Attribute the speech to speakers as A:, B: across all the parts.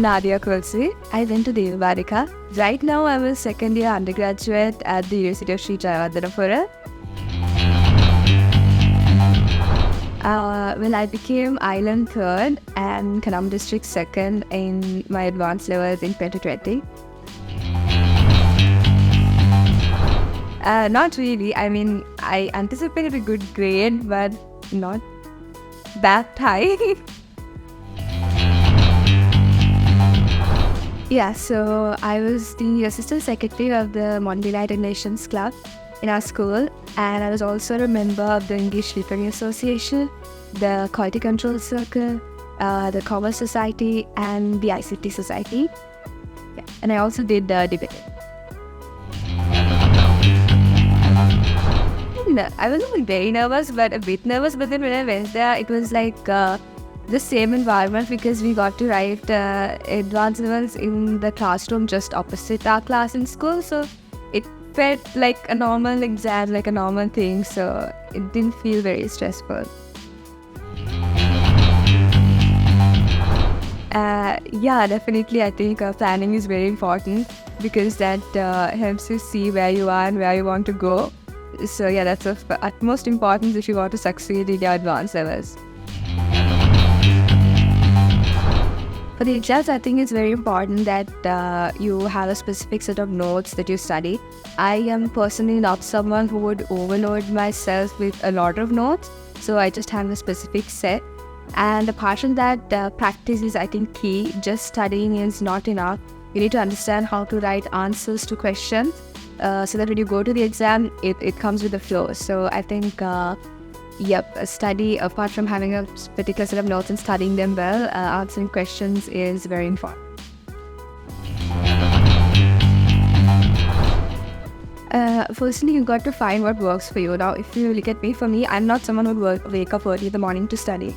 A: Naadia Khulusie. I went to Devabarika. Right now, I'm a second year undergraduate at the University of Sri Jayawardhanapura. I became Island third and Kannam district second in my advanced levels in 2020. Not really. I mean, I anticipated a good grade, but not that high. Yeah, so I was the assistant secretary of the Monday United Nations Club in our school, and I was also a member of the English Literary Association, the Quality Control Circle, the Commerce Society, and the ICT Society. Yeah, and I also did debate. I wasn't very nervous, but a bit nervous. But then when I went there, it was like the same environment because we got to write advanced levels in the classroom just opposite our class in school. So it felt like a normal exam, like a normal thing. So it didn't feel very stressful. Yeah, definitely. I think planning is very important because that helps you see where you are and where you want to go. So yeah, that's of utmost importance if you want to succeed in your advanced levels. For the exams, I think it's very important that you have a specific set of notes that you study. I am personally not someone who would overload myself with a lot of notes, so I just have a specific set. And apart from that, practice is, I think, key. Just studying is not enough. You need to understand how to write answers to questions so that when you go to the exam, it comes with the flow. So I think study, apart from having a particular set of notes and studying them well, answering questions is very important. Firstly, you got to find what works for you. Now, if you look at me, for me, I'm not someone who would wake up early in the morning to study.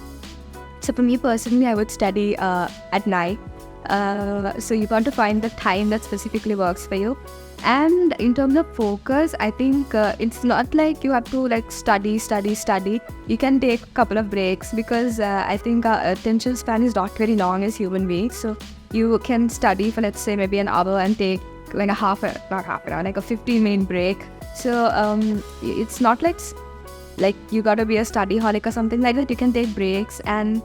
A: So for me personally, I would study at night. So you got to find the time that specifically works for you. And in terms of focus, I think it's not like you have to study. You can take a couple of breaks because I think our attention span is not very long as human beings. So you can study for, let's say, maybe an hour and take like a 15-minute break. So it's not like you got to be a study holic or something like that. You can take breaks and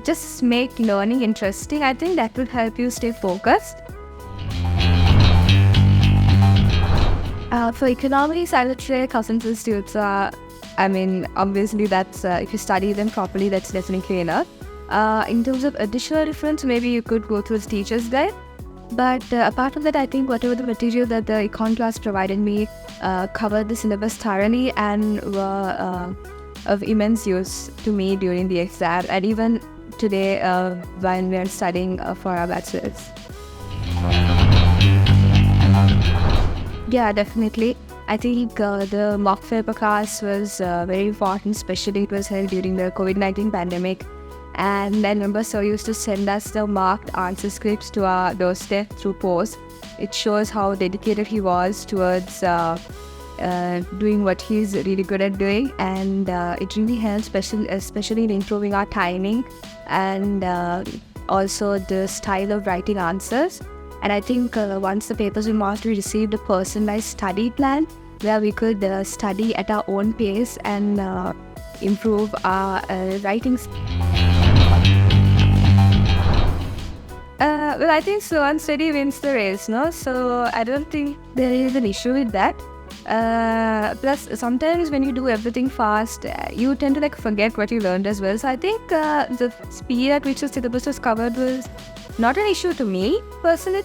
A: just make learning interesting. I think that will help you stay focused. For economics, I would say Cousins Institutes are, obviously that's, if you study them properly, that's definitely enough. In terms of additional reference, maybe you could go through the teacher's guide. But apart from that, I think whatever the material that the Econ class provided me covered the syllabus thoroughly and were of immense use to me during the exam and even today when we are studying for our bachelor's. Yeah, definitely. I think the mock paper class was very important, especially it was held during the COVID-19 pandemic. And I remember Sir used to send us the marked answer scripts to our doorstep through post. It shows how dedicated he was towards doing what he's really good at doing, and it really helped, especially in improving our timing and also the style of writing answers. And I think once the papers were marked, we received a personalized study plan where we could study at our own pace and improve our writing. Well, I think slow and steady wins the race, no? So I don't think there is an issue with that. Plus, sometimes when you do everything fast, you tend to forget what you learned as well. So I think the speed at which the syllabus was covered was not an issue to me personally.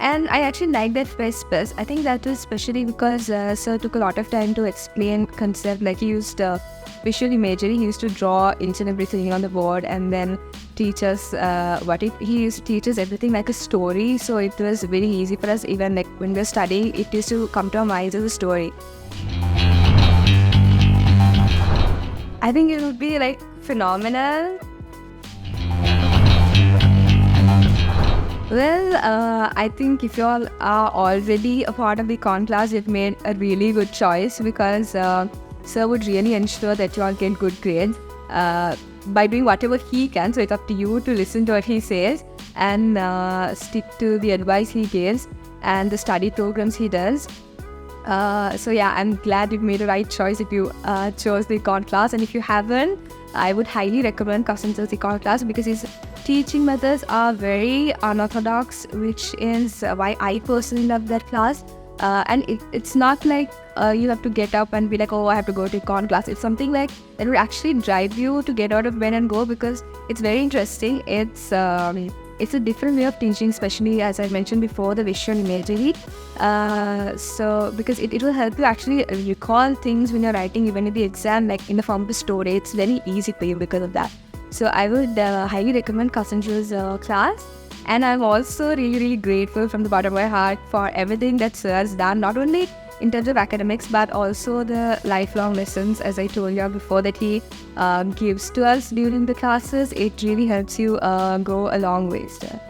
A: And I actually like that best. I think that was especially because Sir took a lot of time to explain concept. He used visual imagery. He used to draw each and everything on the board and then teach us he used to teach us everything like a story. So it was very easy for us, even when we were studying, it used to come to our minds as a story. I think it would be phenomenal. Well, I think if you all are already a part of the Econ class, you've made a really good choice because Sir would really ensure that you all get good grades by doing whatever he can. So it's up to you to listen to what he says and stick to the advice he gives and the study programs he does. So yeah, I'm glad you made the right choice if you chose the Econ class. And if you haven't, I would highly recommend Cousin Sir's Econ class because his teaching methods are very unorthodox, which is why I personally love that class. And it's not like you have to get up and be like, oh, I have to go to Econ class. It's something like that would actually drive you to get out of bed and go, because it's very interesting. It's a different way of teaching, especially as I mentioned before, the visual imagery. So because it will help you actually recall things when you're writing, even in the exam, like in the form of a story. It's very easy for you because of that. So I would highly recommend Cousin Joe's class. And I'm also really, really grateful from the bottom of my heart for everything that Sir has done, not only in terms of academics, but also the lifelong lessons, as I told you before, that he gives to us during the classes. It really helps you go a long way, Sir.